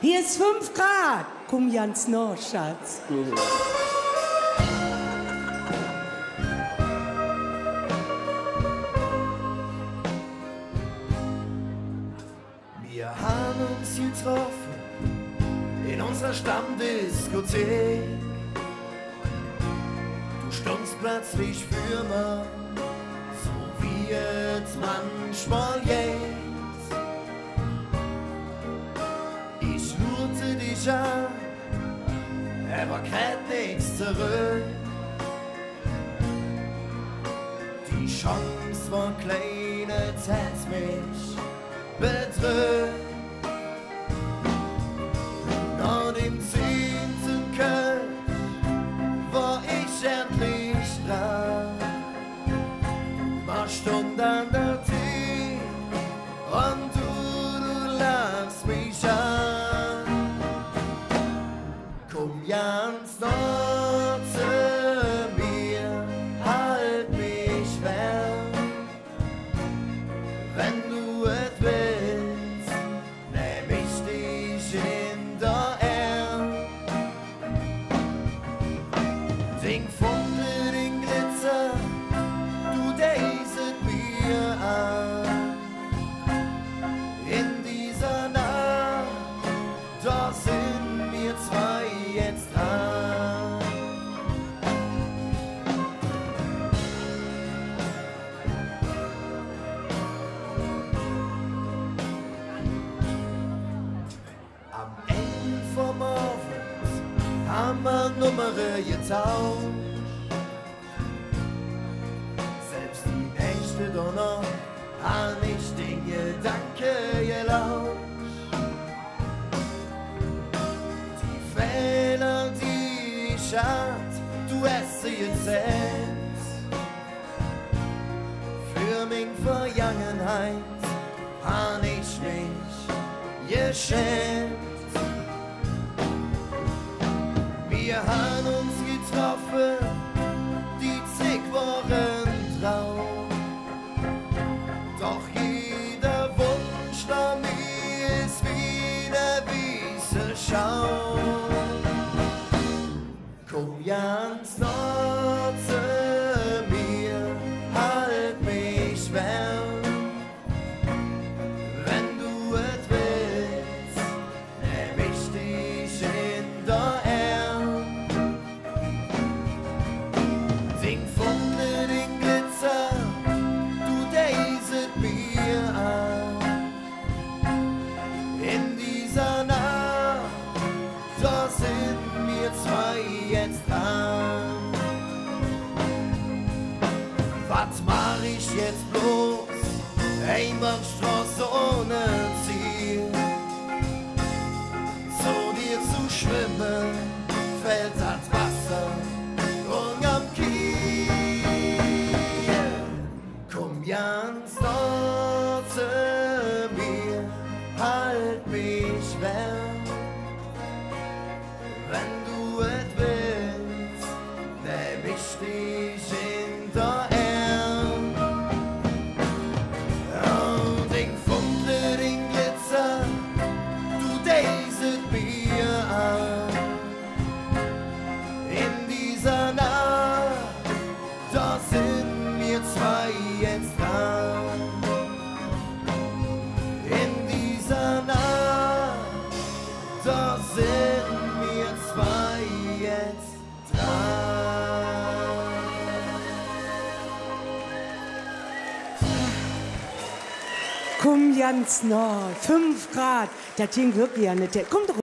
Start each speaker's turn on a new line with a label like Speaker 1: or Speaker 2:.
Speaker 1: Hier ist 5 Grad. Komm ganz nah, Schatz.
Speaker 2: Wir haben uns getroffen in unserer Stammdiskothek. Du stundst plötzlich für mich, so wie es manchmal geht. Ich lurte dich an, aber krieg nichts zurück. Die Chance war klein, es hat mich bedrückt. Nach dem 10. Köln war ich endlich dran. Mal Stunden an der Tee und du lachst mich an. Komm ganz nah zu mir, halt mich fern. Wenn du es willst, nehm ich dich in der Arm. Den Funke, den Glitzer, du deiset mir an. In dieser Nacht, da sind wir zwei jetzt dran. Am Ende vom Abend haben wir Nummern getauscht. Selbst die Nächte Donner hab ich den Gedanken gelauscht. Die Fehler, die ich hatte, du hast sie jetzt selbst. Für meine Vergangenheit hab ich mich geschämt. Wir haben uns getroffen, die zig Wochen drauf. Doch jeder Wunsch nach mir ist wieder weiße Schau. Komm ganz nah zu mir, halt mich fern. Wenn du es willst, nehm ich dich in der Arm. Den Funke, den Glitzer, du deiset mir an. In dieser Nacht, da sind wir zwei jetzt dran. Was mach ich jetzt bloß? Einbahnstraße ohne Ziel. Zu dir zu schwimmen, fällt das Wasser und am Kiel. Komm ganz nah zu mir, halt mich fern. Wenn du es willst, nehm ich dich in der Arm. Oh, den Funke, den Glitzer, du deiset mir an. In dieser Nacht, da sind wir zwei jetzt dran. In dieser Nacht, da sind wir zwei jetzt dran.
Speaker 1: Komm ganz nah. 5 Grad. Das ging wirklich ja nicht. Komm doch.